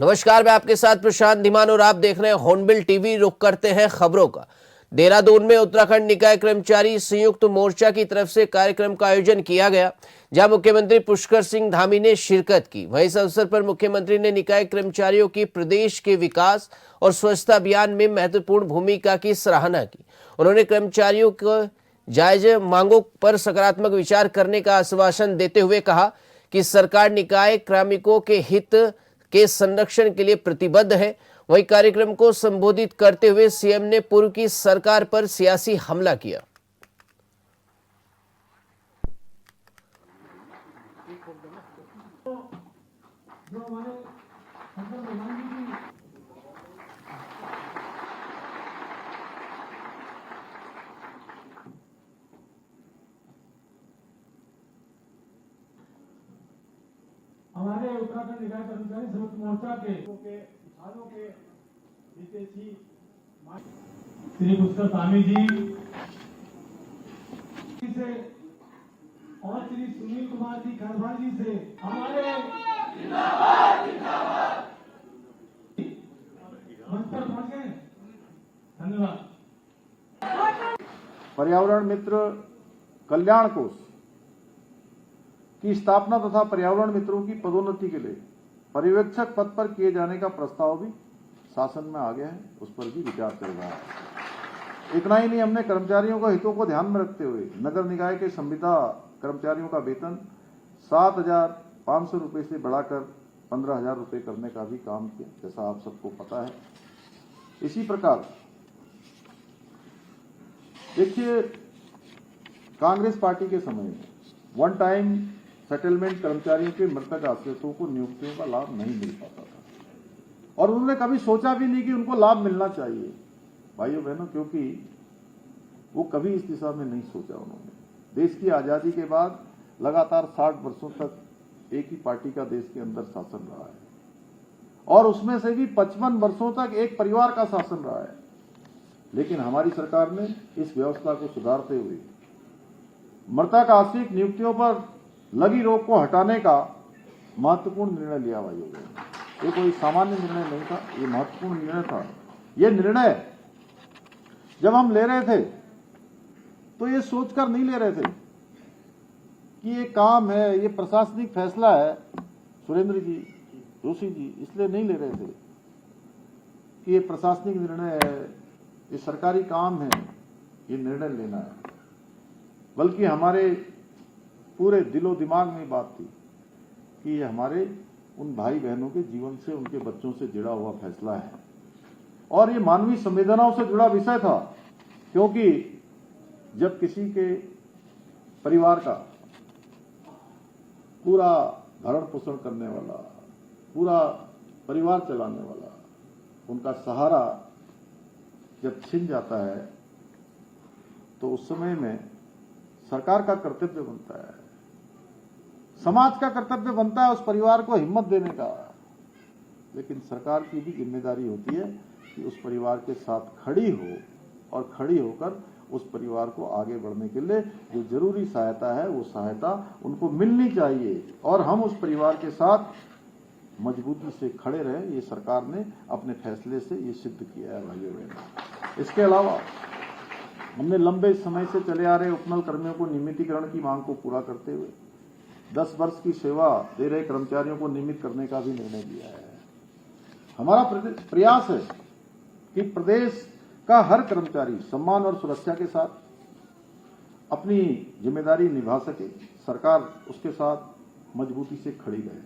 नमस्कार, मैं आपके साथ प्रशांत धीमान और आप देख रहे हैं हॉर्नबिल टीवी। रुक करते हैं खबरों का। देहरादून में उत्तराखंड निकाय कर्मचारी संयुक्त मोर्चा की तरफ से कार्यक्रम का आयोजन किया गया, जहां मुख्यमंत्री पुष्कर सिंह धामी ने शिरकत की। वहीं इस अवसर पर मुख्यमंत्री ने निकाय कर्मचारियों की प्रदेश के विकास और स्वच्छता अभियान में महत्वपूर्ण भूमिका की सराहना की। उन्होंने कर्मचारियों को जायज मांगों पर सकारात्मक विचार करने का आश्वासन देते हुए कहा कि सरकार निकाय कार्मिकों के हित के संरक्षण के लिए प्रतिबद्ध है। वहीं कार्यक्रम को संबोधित करते हुए सीएम ने पूर्व की सरकार पर सियासी हमला किया। हमारे उत्तराखंड निकाय कर्मचारी संयुक्त मोर्चा के किसानों के हितैषी श्री पुष्कर धामी जी से और श्री सुनील कुमार जी खरवाल जी से हमारे मंच पर पहुंचे। धन्यवाद। पर्यावरण मित्र कल्याण कोष की स्थापना तथा पर्यावरण मित्रों की पदोन्नति के लिए पर्यवेक्षक पद पर किए जाने का प्रस्ताव भी शासन में आ गया है, उस पर भी विचार चल रहा है। इतना ही नहीं, हमने कर्मचारियों के हितों को ध्यान में रखते हुए नगर निकाय के संविदा कर्मचारियों का वेतन 7,500 रुपये से बढ़ाकर 15,000 रुपये करने का भी काम किया, जैसा आप सबको पता है। इसी प्रकार देखिए, कांग्रेस पार्टी के समय में वन टाइम सेटलमेंट कर्मचारियों के मृतक आश्रितों को नियुक्तियों का लाभ नहीं मिल पाता था और उन्होंने कभी सोचा भी नहीं कि उनको लाभ मिलना चाहिए, भाइयों बहनों, क्योंकि वो कभी इस दिशा में नहीं सोचा उन्होंने। देश की आजादी के बाद लगातार 60 वर्षों तक एक ही पार्टी का देश के अंदर शासन रहा है और उसमें से भी 55 वर्षों तक एक परिवार का शासन रहा है। लेकिन हमारी सरकार ने इस व्यवस्था को सुधारते हुए मृतक आश्रित नियुक्तियों पर लगी रोक को हटाने का महत्वपूर्ण निर्णय लिया। भाइयों, ये कोई सामान्य निर्णय नहीं था, ये महत्वपूर्ण निर्णय था। ये निर्णय जब हम ले रहे थे तो ये सोचकर नहीं ले रहे थे कि ये काम है, ये प्रशासनिक फैसला है, सुरेंद्र जी, जोशी जी, इसलिए नहीं ले रहे थे कि ये प्रशासनिक निर्णय है, ये सरकारी काम है, ये निर्णय लेना है, बल्कि हमारे पूरे दिलो दिमाग में बात थी कि ये हमारे उन भाई बहनों के जीवन से, उनके बच्चों से जुड़ा हुआ फैसला है और ये मानवीय संवेदनाओं से जुड़ा विषय था। क्योंकि जब किसी के परिवार का पूरा भरण पोषण करने वाला, पूरा परिवार चलाने वाला, उनका सहारा जब छिन जाता है तो उस समय में सरकार का कर्तव्य बनता है, समाज का कर्तव्य बनता है उस परिवार को हिम्मत देने का। लेकिन सरकार की भी जिम्मेदारी होती है कि उस परिवार के साथ खड़ी हो और खड़ी होकर उस परिवार को आगे बढ़ने के लिए जो जरूरी सहायता है वो सहायता उनको मिलनी चाहिए और हम उस परिवार के साथ मजबूती से खड़े रहे। ये सरकार ने अपने फैसले से ये सिद्ध किया है भाइयों बहनों। इसके अलावा हमने लंबे समय से चले आ रहे उपनल कर्मियों को नियमितीकरण की मांग को पूरा करते हुए 10 वर्ष की सेवा दे रहे कर्मचारियों को नियमित करने का भी निर्णय लिया है। हमारा प्रयास है कि प्रदेश का हर कर्मचारी सम्मान और सुरक्षा के साथ अपनी जिम्मेदारी निभा सके। सरकार उसके साथ मजबूती से खड़ी रहे,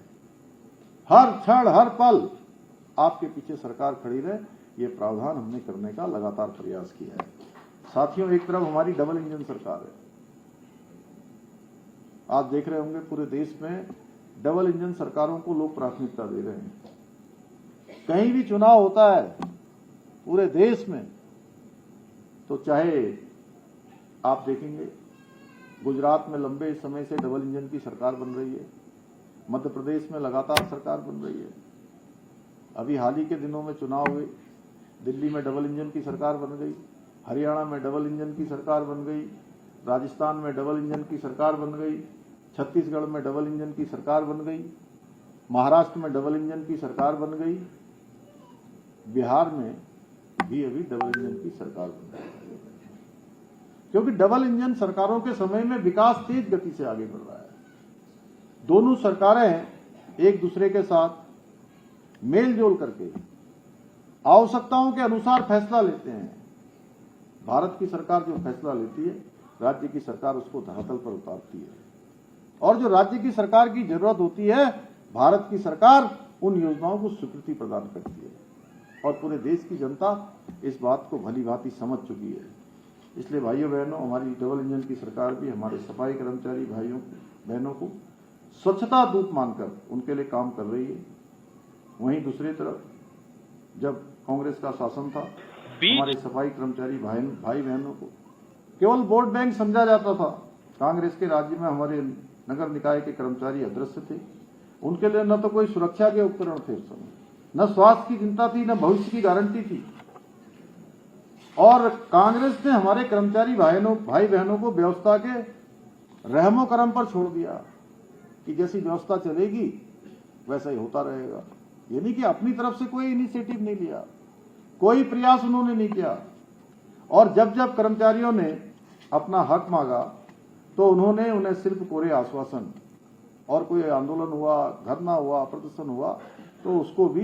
हर क्षण हर पल आपके पीछे सरकार खड़ी रहे, ये प्रावधान हमने करने का लगातार प्रयास किया है। साथियों, एक तरफ हमारी डबल इंजन सरकार है, आप देख रहे होंगे पूरे देश में डबल इंजन सरकारों को लोग प्राथमिकता दे रहे हैं। कहीं भी चुनाव होता है पूरे देश में तो चाहे आप देखेंगे गुजरात में लंबे समय से डबल इंजन की सरकार बन रही है, मध्य प्रदेश में लगातार सरकार बन रही है, अभी हाल ही के दिनों में चुनाव हुए, दिल्ली में डबल इंजन की सरकार बन गई, हरियाणा में डबल इंजन की सरकार बन गई, राजस्थान में डबल इंजन की सरकार बन गई, छत्तीसगढ़ में डबल इंजन की सरकार बन गई। महाराष्ट्र में डबल इंजन की सरकार बन गई, बिहार में भी अभी डबल इंजन की सरकार बन गई, क्योंकि डबल इंजन सरकारों के समय में विकास तेज गति से आगे बढ़ रहा है। दोनों सरकारें एक दूसरे के साथ मेल जोल करके आवश्यकताओं के अनुसार फैसला लेते हैं। भारत की सरकार जो फैसला लेती है, राज्य की सरकार उसको धरातल पर उतारती है, और जो राज्य की सरकार की जरूरत होती है, भारत की सरकार उन योजनाओं को स्वीकृति प्रदान करती है, और पूरे देश की जनता इस बात को भली भांति समझ चुकी है। इसलिए भाइयों बहनों, हमारी डबल इंजन की सरकार भी हमारे सफाई कर्मचारी भाइयों बहनों को स्वच्छता दूत मानकर उनके लिए काम कर रही है। वहीं दूसरी तरफ जब कांग्रेस का शासन था, हमारे सफाई कर्मचारी भाई बहनों को केवल वोट बैंक समझा जाता था। कांग्रेस के राज्य में हमारे नगर निकाय के कर्मचारी अदृश्य थे, उनके लिए न तो कोई सुरक्षा के उपकरण थे उस समय, न स्वास्थ्य की चिंता थी, न भविष्य की गारंटी थी। और कांग्रेस ने हमारे कर्मचारी भाई बहनों को व्यवस्था के रहमो करम पर छोड़ दिया कि जैसी व्यवस्था चलेगी वैसा ही होता रहेगा। ये नहीं कि अपनी तरफ से कोई इनिशिएटिव नहीं लिया, कोई प्रयास उन्होंने नहीं किया। और जब जब कर्मचारियों ने अपना हक मांगा तो उन्होंने उन्हें सिर्फ कोरे आश्वासन, और कोई आंदोलन हुआ, धरना हुआ, प्रदर्शन हुआ तो उसको भी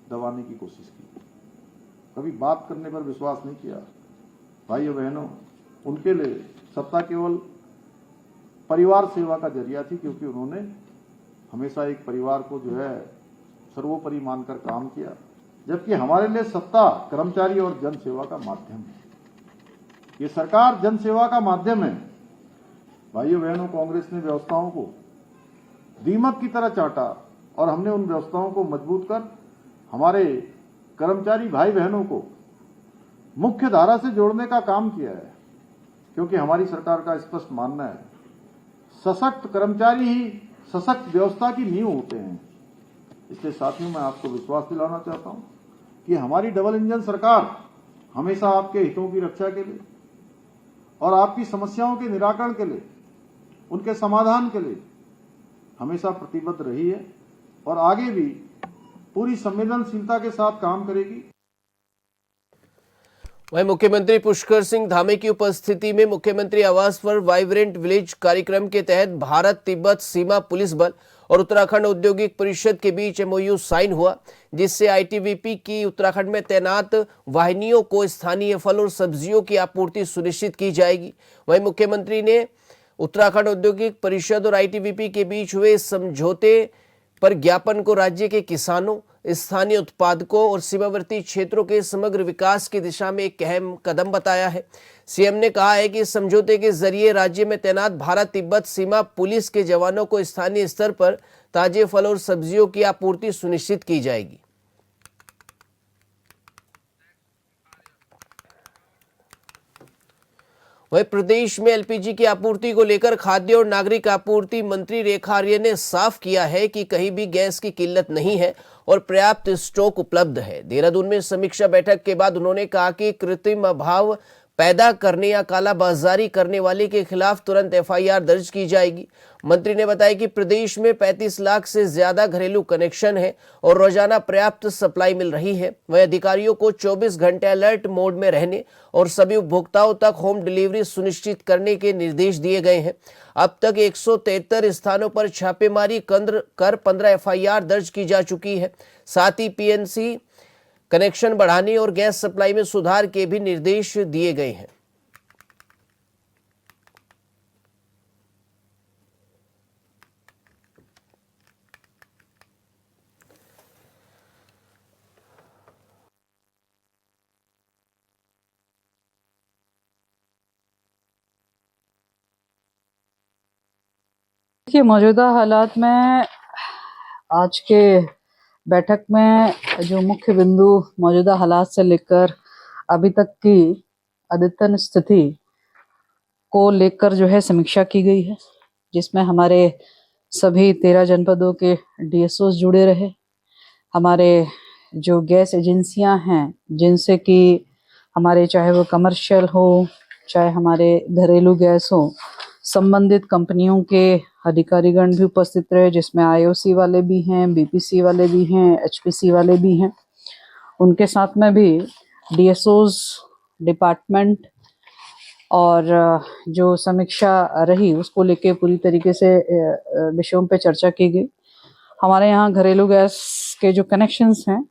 दबाने की कोशिश की। कभी बात करने पर विश्वास नहीं किया। भाइयों बहनों, उनके लिए सत्ता केवल परिवार सेवा का जरिया थी, क्योंकि उन्होंने हमेशा एक परिवार को जो है सर्वोपरि मानकर काम किया, जबकि हमारे लिए सत्ता कर्मचारी और जन सेवा का माध्यम है। ये सरकार जन सेवा का माध्यम है। भाइयों बहनों, कांग्रेस ने व्यवस्थाओं को दीमक की तरह चाटा, और हमने उन व्यवस्थाओं को मजबूत कर हमारे कर्मचारी भाई बहनों को मुख्य धारा से जोड़ने का काम किया है। क्योंकि हमारी सरकार का स्पष्ट मानना है, सशक्त कर्मचारी ही सशक्त व्यवस्था की नींव होते हैं। इसलिए साथियों, मैं आपको विश्वास दिलाना चाहता हूं कि हमारी डबल इंजन सरकार हमेशा आपके हितों की रक्षा के लिए और आपकी समस्याओं के निराकरण के लिए, उनके समाधान के लिए हमेशा प्रतिबद्ध रही है, और आगे भी पूरी संवेदनशीलता के साथ काम करेगी। वहीं मुख्यमंत्री पुष्कर सिंह धामी की उपस्थिति में मुख्यमंत्री आवास पर वाइब्रेंट विलेज कार्यक्रम के तहत भारत तिब्बत सीमा पुलिस बल और उत्तराखंड औद्योगिक परिषद के बीच एमओयू साइन हुआ, जिससे आईटीबीपी की उत्तराखंड में तैनात वाहिनियों को स्थानीय फल और सब्जियों की आपूर्ति सुनिश्चित की जाएगी। वहीं मुख्यमंत्री ने उत्तराखंड औद्योगिक परिषद और आईटीबीपी के बीच हुए समझौते पर ज्ञापन को राज्य के किसानों, स्थानीय उत्पादकों और सीमावर्ती क्षेत्रों के समग्र विकास की दिशा में एक अहम कदम बताया है। सीएम ने कहा है कि इस समझौते के जरिए राज्य में तैनात भारत तिब्बत सीमा पुलिस के जवानों को स्थानीय स्तर पर ताजे फल और सब्जियों की आपूर्ति सुनिश्चित की जाएगी। वहीं प्रदेश में एलपीजी की आपूर्ति को लेकर खाद्य और नागरिक आपूर्ति मंत्री रेखा आर्य ने साफ किया है कि कहीं भी गैस की किल्लत नहीं है और पर्याप्त स्टॉक उपलब्ध है। देहरादून में समीक्षा बैठक के बाद उन्होंने कहा कि कृत्रिम अभाव पैदा करने या कालाबाजारी करने वाले के खिलाफ तुरंत एफआईआर दर्ज की जाएगी। मंत्री ने बताया कि प्रदेश में 35 लाख से ज्यादा घरेलू कनेक्शन है और रोजाना पर्याप्त सप्लाई मिल रही है। वहीं अधिकारियों को 24 घंटे अलर्ट मोड में रहने और सभी उपभोक्ताओं तक होम डिलीवरी सुनिश्चित करने के निर्देश दिए गए हैं। अब तक 173 स्थानों पर छापेमारी कर 15 एफआईआर दर्ज की जा चुकी है। साथ ही पीएनसी कनेक्शन बढ़ाने और गैस सप्लाई में सुधार के भी निर्देश दिए गए हैं। देखिए, मौजूदा हालात में आज के बैठक में जो मुख्य बिंदु मौजूदा हालात से लेकर अभी तक की अद्यतन स्थिति को लेकर जो है समीक्षा की गई है, जिसमें हमारे सभी 13 जनपदों के डीएसओस जुड़े रहे। हमारे जो गैस एजेंसियां हैं, जिनसे कि हमारे चाहे वो कमर्शियल हो चाहे हमारे घरेलू गैस हो, संबंधित कंपनियों के अधिकारीगण भी उपस्थित रहे, जिसमें आईओसी वाले भी हैं, बीपीसी वाले भी हैं, एचपीसी वाले भी हैं। उनके साथ में भी डीएसओज डिपार्टमेंट और जो समीक्षा रही उसको लेके पूरी तरीके से विषयों पे चर्चा की गई। हमारे यहाँ घरेलू गैस के जो कनेक्शंस हैं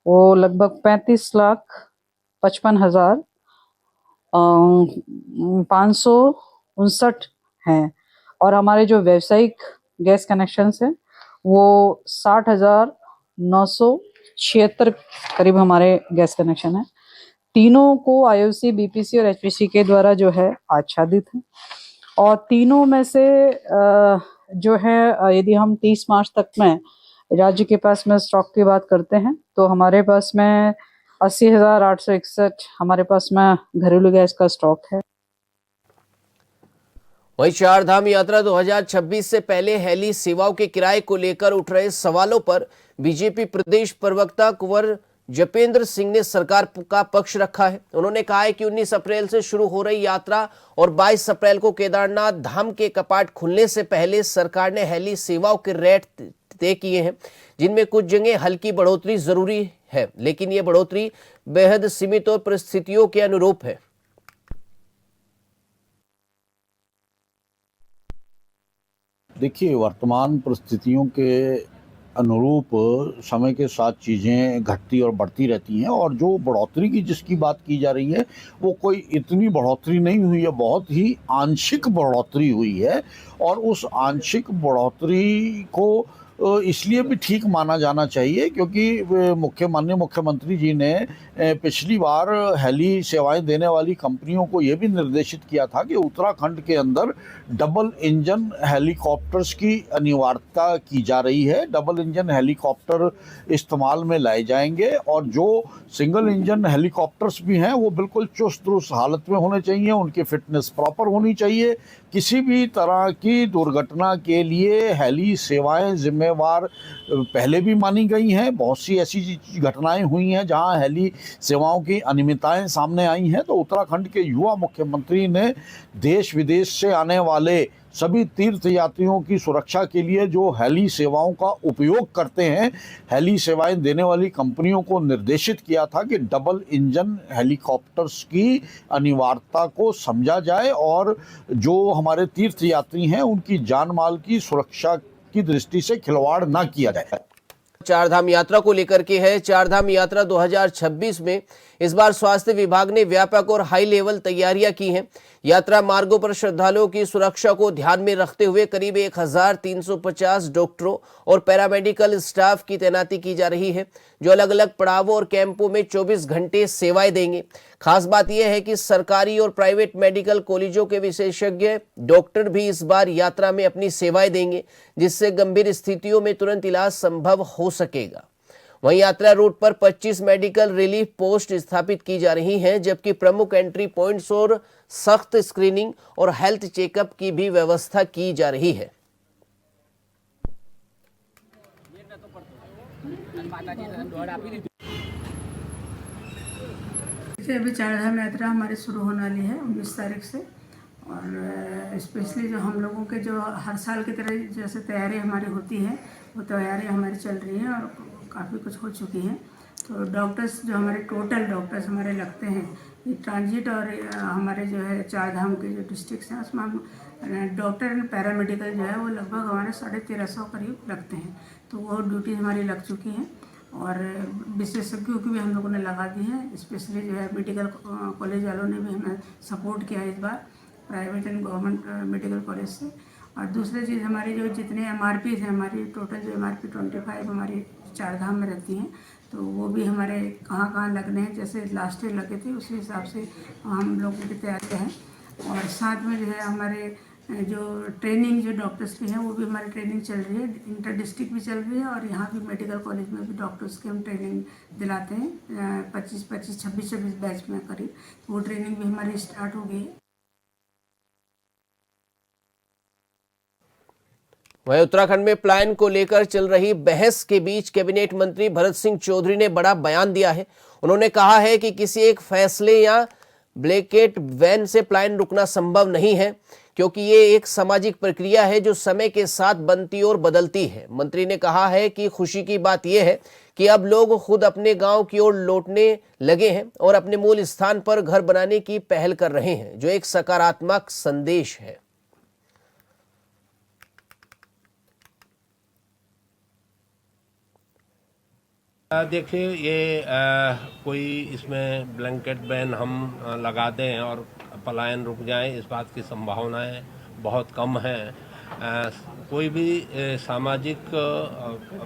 वो लगभग 35,55,559 हैं और हमारे जो व्यावसायिक गैस कनेक्शंस हैं वो 60,976 करीब हमारे गैस कनेक्शन हैं। तीनों को आईओसी, बीपीसी और एचपीसी के द्वारा जो है आच्छादित है और तीनों में से जो है यदि हम 30 मार्च तक में राज्य के पास में स्टॉक की बात करते हैं तो हमारे पास में 80,861 हमारे पास में घरेलू गैस का स्टॉक है। वहीं चारधाम यात्रा 2026 से पहले हेली सेवाओं के किराए को लेकर उठ रहे सवालों पर बीजेपी प्रदेश प्रवक्ता कुंवर जपेंद्र सिंह ने सरकार का पक्ष रखा है। उन्होंने कहा है कि 19 अप्रैल से शुरू हो रही यात्रा और 22 अप्रैल को केदारनाथ धाम के कपाट खुलने से पहले सरकार ने हेली सेवाओं के रेट तय किए हैं, जिनमें कुछ जगह हल्की बढ़ोतरी जरूरी है, लेकिन ये बढ़ोतरी बेहद सीमित और परिस्थितियों के अनुरूप है। देखिए, वर्तमान परिस्थितियों के अनुरूप समय के साथ चीज़ें घटती और बढ़ती रहती हैं और जो बढ़ोतरी की जिसकी बात की जा रही है वो कोई इतनी बढ़ोतरी नहीं हुई है, बहुत ही आंशिक बढ़ोतरी हुई है और उस आंशिक बढ़ोतरी को इसलिए भी ठीक माना जाना चाहिए क्योंकि माननीय मुख्यमंत्री जी ने पिछली बार हेली सेवाएं देने वाली कंपनियों को ये भी निर्देशित किया था कि उत्तराखंड के अंदर डबल इंजन हेलीकॉप्टर्स की अनिवार्यता की जा रही है। डबल इंजन हेलीकॉप्टर इस्तेमाल में लाए जाएंगे और जो सिंगल इंजन हेलीकॉप्टर्स भी हैं वो बिल्कुल चुस्त दुरुस्त हालत में होने चाहिए, उनकी फिटनेस प्रॉपर होनी चाहिए। किसी भी तरह की दुर्घटना के लिए हेली सेवाएं जिम्मेवार पहले भी मानी गई हैं। बहुत सी ऐसी घटनाएं हुई हैं जहां हेली सेवाओं की अनियमितताएं सामने आई हैं। तो उत्तराखंड के युवा मुख्यमंत्री ने देश विदेश से आने वाले सभी तीर्थ यात्रियों की सुरक्षा के लिए जो हेली सेवाओं का उपयोग करते हैं, हेली सेवाएं देने वाली कंपनियों को निर्देशित किया था कि डबल इंजन हेलीकॉप्टर्स की अनिवार्यता को समझा जाए और जो हमारे तीर्थ यात्री हैं उनकी जान माल की सुरक्षा की दृष्टि से खिलवाड़ ना किया जाए। चारधाम यात्रा को लेकर के है। चारधाम यात्रा 2026 में इस बार स्वास्थ्य विभाग ने व्यापक और हाई लेवल तैयारियां की हैं। यात्रा मार्गों पर श्रद्धालुओं की सुरक्षा को ध्यान में रखते हुए करीब 1350 डॉक्टरों और पैरामेडिकल स्टाफ की तैनाती की जा रही है, जो अलग अलग पड़ावों और कैंपों में 24 घंटे सेवाएं देंगे। खास बात यह है कि सरकारी और प्राइवेट मेडिकल कॉलेजों के विशेषज्ञ डॉक्टर भी इस बार यात्रा में अपनी सेवाएं देंगे, जिससे गंभीर स्थितियों में तुरंत इलाज संभव हो सकेगा। वहीं यात्रा रूट पर 25 मेडिकल रिलीफ पोस्ट स्थापित की जा रही हैं, जबकि प्रमुख एंट्री पॉइंट्स और सख्त स्क्रीनिंग और हेल्थ चेकअप की भी व्यवस्था की जा रही है। अभी चारधाम यात्रा हमारी शुरू होने वाली है 19 तारीख से और स्पेशली जो हम लोगों के जो हर साल की तरह जैसे तैयारी हमारी होती है वो तैयारी हमारी चल रही है और काफ़ी कुछ हो चुकी है। तो डॉक्टर्स जो हमारे टोटल डॉक्टर्स हमारे लगते हैं ये ट्रांजिट और हमारे जो है चारधाम के जो डिस्ट्रिक्ट्स हैं उसमें हम डॉक्टर एंड पैरामेडिकल जो है वो लगभग हमारे 1350 करीब लगते हैं। तो वो ड्यूटी हमारी लग चुकी हैं और विशेषज्ञों की भी हम लोगों ने लगा दी है। स्पेशली जो है मेडिकल कॉलेज वालों ने भी हमें सपोर्ट किया इस बार, private and government medical college से। और दूसरी चीज़ हमारी जो जितने MRPs हैं, हमारी टोटल जो MRP 25 हमारी चारधाम में रहती हैं, तो वो भी हमारे कहाँ कहाँ लगने हैं, जैसे लास्ट ईयर लगे थे उसी हिसाब से हम लोगों की तैयारी है। और साथ में जो है हमारे जो ट्रेनिंग जो डॉक्टर्स की है वो भी हमारी ट्रेनिंग चल रही है, इंटर डिस्ट्रिक्ट भी चल रही है और यहाँ भी मेडिकल कॉलेज में भी डॉक्टर्स की हम ट्रेनिंग दिलाते हैं 26 बैच में करीब। वो ट्रेनिंग भी हमारी स्टार्ट हो गई है। वहीं उत्तराखंड में प्लान को लेकर चल रही बहस के बीच कैबिनेट मंत्री भरत सिंह चौधरी ने बड़ा बयान दिया है। उन्होंने कहा है कि किसी एक फैसले या ब्लैकेट वैन से प्लान रुकना संभव नहीं है। क्योंकि ये एक सामाजिक प्रक्रिया है जो समय के साथ बनती और बदलती है। मंत्री ने कहा है कि खुशी की बात यह है कि अब लोग खुद अपने गांव की ओर लौटने लगे हैं और अपने मूल स्थान पर घर बनाने की पहल कर रहे हैं, जो एक सकारात्मक संदेश है। देखिए ये कोई इसमें ब्लैंकेट बैन हम लगा दें और पलायन रुक जाए, इस बात की संभावनाएं बहुत कम हैं। कोई भी सामाजिक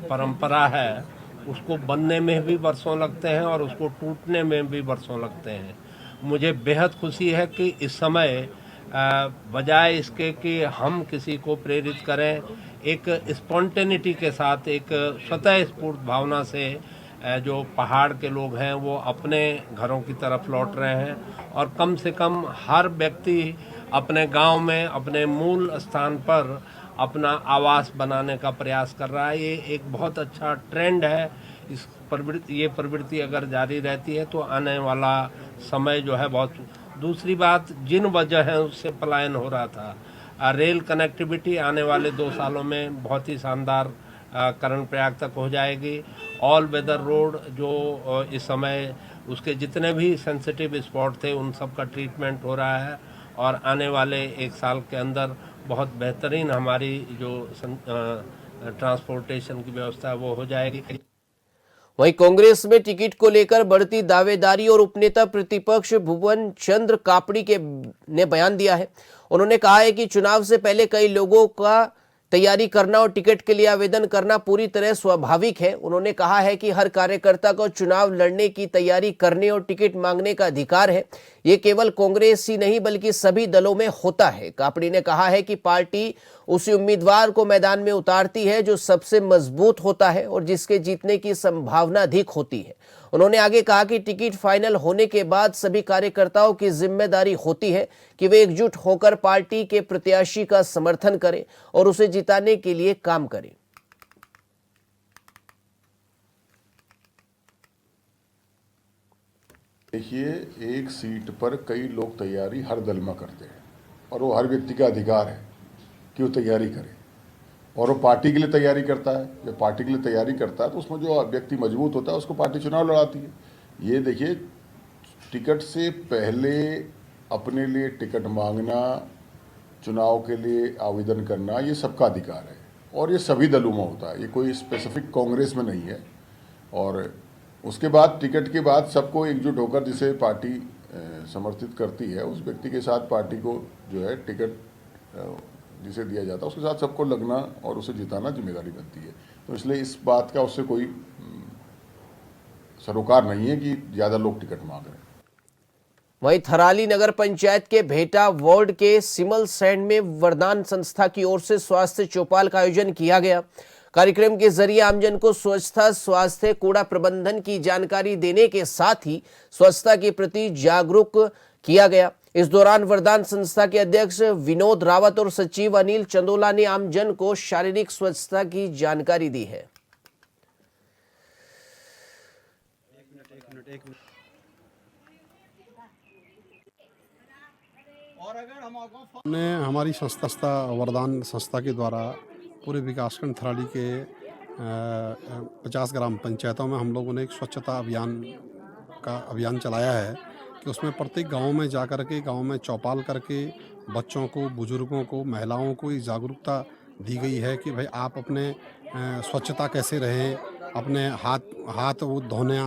परंपरा है, उसको बनने में भी बरसों लगते हैं और उसको टूटने में भी बरसों लगते हैं। मुझे बेहद खुशी है कि इस समय बजाय इसके कि हम किसी को प्रेरित करें, एक स्पॉन्टेनिटी के साथ, एक स्वतः स्फूर्त भावना से जो पहाड़ के लोग हैं वो अपने घरों की तरफ लौट रहे हैं और कम से कम हर व्यक्ति अपने गांव में, अपने मूल स्थान पर अपना आवास बनाने का प्रयास कर रहा है। ये एक बहुत अच्छा ट्रेंड है। ये प्रवृत्ति अगर जारी रहती है तो आने वाला समय जो है बहुत। दूसरी बात, जिन वजह है उससे पलायन हो रहा था, रेल कनेक्टिविटी आने वाले 2 सालों में बहुत ही शानदार करण प्रयाग तक हो जाएगी। ऑल वेदर रोड जो इस समय उसके जितने भी सेंसिटिव स्पॉट थे उन सब का ट्रीटमेंट हो रहा है और आने वाले 1 साल के अंदर बहुत बेहतरीन हमारी जो ट्रांसपोर्टेशन की व्यवस्था है वो हो जाएगी। वहीं कांग्रेस में टिकट को लेकर बढ़ती दावेदारी और उपनेता प्रतिपक्ष भुवन चंद्र कापड़ी ने बयान दिया है। उन्होंने कहा है कि चुनाव से पहले कई लोगों का तैयारी करना और टिकट के लिए आवेदन करना पूरी तरह स्वाभाविक है। उन्होंने कहा है कि हर कार्यकर्ता को चुनाव लड़ने की तैयारी करने और टिकट मांगने का अधिकार है। ये केवल कांग्रेस ही नहीं बल्कि सभी दलों में होता है। कापड़ी ने कहा है कि पार्टी उसी उम्मीदवार को मैदान में उतारती है जो सबसे मजबूत होता है और जिसके जीतने की संभावना अधिक होती है। उन्होंने आगे कहा कि टिकट फाइनल होने के बाद सभी कार्यकर्ताओं की जिम्मेदारी होती है कि वे एकजुट होकर पार्टी के प्रत्याशी का समर्थन करें और उसे जिताने के लिए काम करें। देखिए, एक सीट पर कई लोग तैयारी हर दल में करते हैं और वो हर व्यक्ति का अधिकार है कि वो तैयारी करे और वो पार्टी के लिए तैयारी करता है। जब पार्टी के लिए तैयारी करता है तो उसमें जो व्यक्ति मजबूत होता है उसको पार्टी चुनाव लड़ाती है। ये देखिए, टिकट से पहले अपने लिए टिकट मांगना, चुनाव के लिए आवेदन करना, ये सबका अधिकार है और ये सभी दलों में होता है। ये कोई स्पेसिफिक कांग्रेस में नहीं है। और उसके बाद टिकट के बाद सबको एकजुट होकर जिसे पार्टी समर्थित करती है उस व्यक्ति के साथ पार्टी को जो है टिकट जिसे दिया जाता है उसके साथ सबको लगना और उसे जिताना जिम्मेदारी बनती है। तो इसलिए इस बात का उससे कोई सरोकार नहीं है कि ज़्यादा लोग टिकट मांग रहे हैं। वहीं थराली नगर पंचायत के भेटा वार्ड के सिमल सैंड में वरदान संस्था की ओर से स्वास्थ्य चौपाल का आयोजन किया गया। कार्यक्रम के जरिए आमजन को स्वच्छता, स्वास्थ्य, कूड़ा प्रबंधन की जानकारी देने के साथ ही स्वच्छता के प्रति जागरूक किया गया। इस दौरान वरदान संस्था के अध्यक्ष विनोद रावत और सचिव अनिल चंदोला ने आमजन को शारीरिक स्वच्छता की जानकारी दी है। हमने हमारी संस्था वरदान संस्था के द्वारा पूरे विकासखंड थराली के 50 ग्राम पंचायतों में हम लोगों ने एक स्वच्छता अभियान चलाया है कि उसमें प्रत्येक गांव में जा कर के गाँव में चौपाल करके बच्चों को, बुजुर्गों को, महिलाओं को ये जागरूकता दी गई है कि भाई आप अपने स्वच्छता कैसे रहें, अपने हाथ वो धोने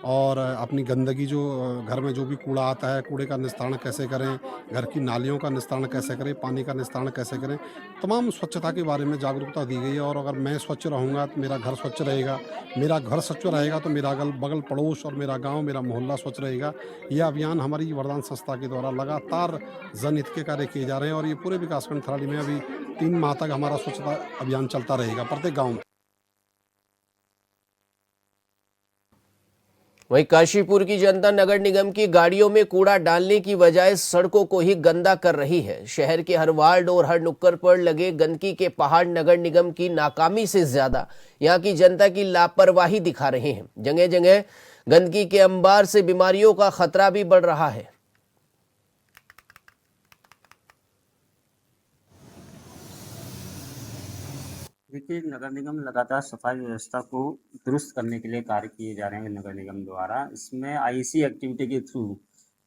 और अपनी गंदगी जो घर में जो भी कूड़ा आता है कूड़े का निस्तारण कैसे करें, घर की नालियों का निस्तारण कैसे करें, पानी का निस्तारण कैसे करें, तमाम स्वच्छता के बारे में जागरूकता दी गई है। और अगर मैं स्वच्छ रहूँगा तो मेरा घर स्वच्छ रहेगा, मेरा घर स्वच्छ रहेगा तो मेरा अगल बगल पड़ोस और मेरा गांव, मेरा मोहल्ला स्वच्छ रहेगा। यह अभियान हमारी वरदान संस्था के द्वारा लगातार जनहित के कार्य किए जा रहे हैं और ये पूरे विकासखंड थराली में अभी 3 माह तक हमारा स्वच्छता अभियान चलता रहेगा प्रत्येक गाँव में। वहीं काशीपुर की जनता नगर निगम की गाड़ियों में कूड़ा डालने की बजाय सड़कों को ही गंदा कर रही है। शहर के हर वार्ड और हर नुक्कड़ पर लगे गंदगी के पहाड़ नगर निगम की नाकामी से ज्यादा यहां की जनता की लापरवाही दिखा रहे हैं। जगह जगह गंदगी के अंबार से बीमारियों का खतरा भी बढ़ रहा है। देखिए, नगर निगम लगातार सफाई व्यवस्था को दुरुस्त करने के लिए कार्य किए जा रहे हैं नगर निगम द्वारा। इसमें आईसी एक्टिविटी के थ्रू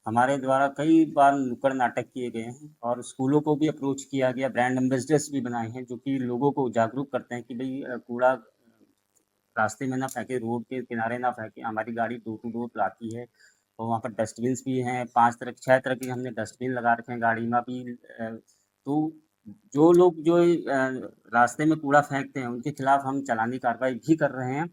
हमारे द्वारा कई बार नुक्कड़ नाटक किए गए हैं और स्कूलों को भी अप्रोच किया गया, ब्रांड एम्बेसडर्स भी बनाए हैं जो कि लोगों को जागरूक करते हैं कि भई कूड़ा रास्ते में ना फेंके, रोड के किनारे ना फेंके। हमारी गाड़ी डोर टू डोर लाती है और वहाँ पर डस्टबिन्स भी हैं, 6 तरह के हमने डस्टबिन लगा रखे हैं गाड़ी में भी। तो जो लोग रास्ते में कूड़ा फेंकते हैं, उनके खिलाफ हम चालानी कार्रवाई भी कर रहे हैं।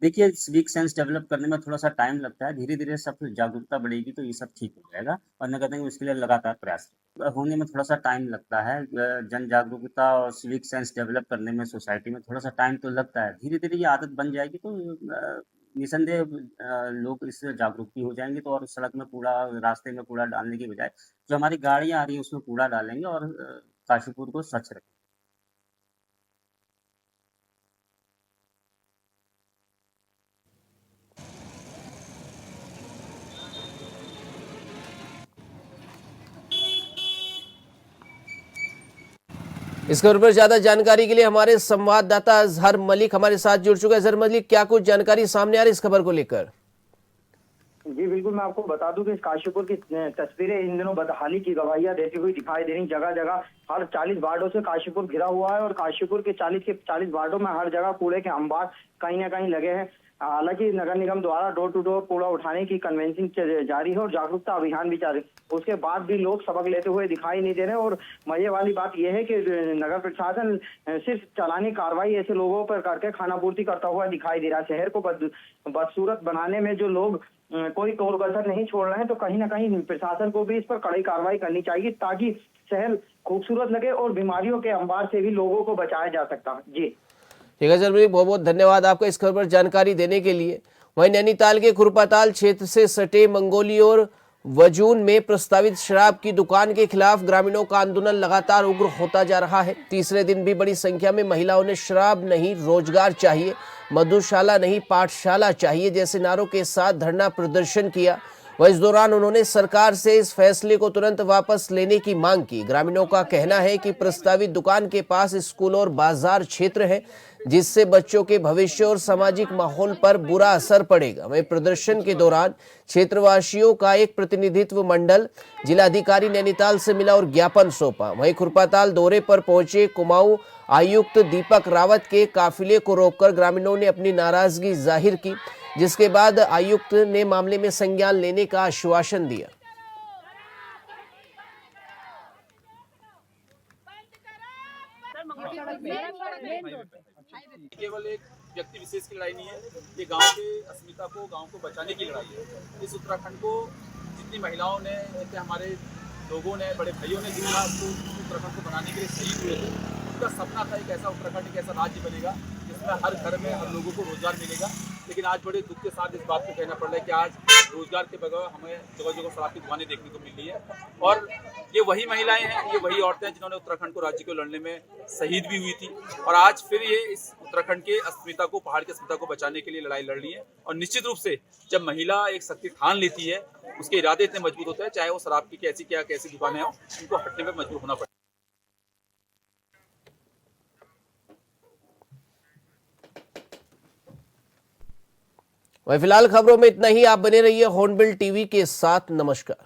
देखिए, सिविक सेंस डेवलप करने में थोड़ा-सा टाइम लगता है, धीरे-धीरे सब जागरूकता बढ़ेगी तो ये सब ठीक हो जाएगा और नगर निगम इसके लिए लगातार प्रयास होने में थोड़ा-सा टाइम लगता है। जन जागरूकता और सिविक सेंस डेवलप करने में सोसाइटी में थोड़ा-सा टाइम तो लगता है। धीरे-धीरे ये आदत बन जाएगी तो निसंदेह लोग इससे जागरूक भी हो जाएँगे तो और सड़क में कूड़ा रास्ते में कूड़ा डालने की बजाय जो हमारी गाड़ियाँ आ रही हैं उसमें कूड़ा डालेंगे और काशीपुर को स्वच्छ रखेंगे। इस खबर पर ज्यादा जानकारी के लिए हमारे संवाददाता अजहर मलिक हमारे साथ जुड़ चुके हैं। अजहर मलिक, क्या कुछ जानकारी सामने आ रही है इस खबर को लेकर? जी बिल्कुल, मैं आपको बता दूं कि काशीपुर की तस्वीरें इन दिनों बदहाली की गवाहियां देती हुई दिखाई दे रही। जगह जगह हर 40 वार्डों से काशीपुर घिरा हुआ है और काशीपुर के 40 वार्डों में हर जगह कूड़े के अंबार कहीं ना कहीं लगे हैं। हालांकि नगर निगम द्वारा डोर टू डोर कूड़ा उठाने की कन्वेंसिंग जारी है और जागरूकता अभियान भी जारी, उसके बाद भी लोग सबक लेते हुए दिखाई नहीं दे रहे। और मजे वाली बात यह है कि नगर प्रशासन सिर्फ चालानी कार्रवाई ऐसे लोगों पर करके खानापूर्ति करता हुआ दिखाई दे रहा है। शहर को बदसूरत बनाने में जो लोग कोई कोर कसर नहीं छोड़ रहे हैं, तो कहीं ना कहीं प्रशासन को भी इस पर कड़ी कार्रवाई करनी चाहिए ताकि शहर खूबसूरत लगे और बीमारियों के अंबार से भी लोगों को बचाया जा सकता। जी ठीक है जरूरी, बहुत बहुत धन्यवाद आपका इस खबर पर जानकारी देने के लिए। वहीं नैनीताल के खुरपाताल क्षेत्र से सटे मंगोली और वजून में प्रस्तावित शराब की दुकान के खिलाफ ग्रामीणों का आंदोलन लगातार उग्र होता जा रहा है। तीसरे दिन भी बड़ी संख्या में महिलाओं ने शराब नहीं रोजगार चाहिए, मधुशाला नहीं पाठशाला चाहिए जैसे नारों के साथ धरना प्रदर्शन किया। वह इस दौरान उन्होंने सरकार से इस फैसले को तुरंत वापस लेने की मांग की। ग्रामीणों का कहना है कि प्रस्तावित दुकान के पास स्कूल और बाजार क्षेत्र है जिससे बच्चों के भविष्य और सामाजिक माहौल पर बुरा असर पड़ेगा। वहीं प्रदर्शन के दौरान क्षेत्रवासियों का एक प्रतिनिधित्व मंडल जिलाधिकारी नैनीताल से मिला और ज्ञापन सौंपा। वहीं खुरपाताल दौरे पर पहुंचे कुमाऊं आयुक्त दीपक रावत के काफिले को रोककर ग्रामीणों ने अपनी नाराजगी जाहिर की, जिसके बाद आयुक्त ने मामले में संज्ञान लेने का आश्वासन दिया। केवल एक व्यक्ति विशेष की लड़ाई नहीं है, ये गांव के अस्मिता को, गांव को बचाने की लड़ाई है। इस उत्तराखंड को जितनी महिलाओं ने, जितने हमारे लोगों ने, बड़े भाइयों ने जितना उत्तराखंड को बनाने के लिए शहीद हुए थे, उनका सपना था एक ऐसा उत्तराखंड, एक ऐसा राज्य बनेगा जिसमें हर घर में हर लोगों को रोजगार मिलेगा। लेकिन आज बड़े दुख के साथ इस बात को कहना पड़ रहा है कि आज रोजगार के बगैर हमें जगह जगह शराब की दुकानें देखने को मिल रही है। और ये वही महिलाएं हैं, ये वही औरतें हैं जिन्होंने उत्तराखंड को राज्य को लड़ने में शहीद भी हुई थी और आज फिर ये इस उत्तराखंड के अस्मिता को, पहाड़ की अस्मिता को बचाने के लिए लड़ाई लड़ रही है। और निश्चित रूप से जब महिला एक शक्ति ठान लेती है, उसके इरादे इतने मजबूत होते हैं, चाहे वो शराब की कैसी दुकानें हो, उनको हटने में मजबूर होना पड़ता है। वही फिलहाल खबरों में इतना ही। आप बने रहिए हॉर्नबिल टीवी के साथ। नमस्कार।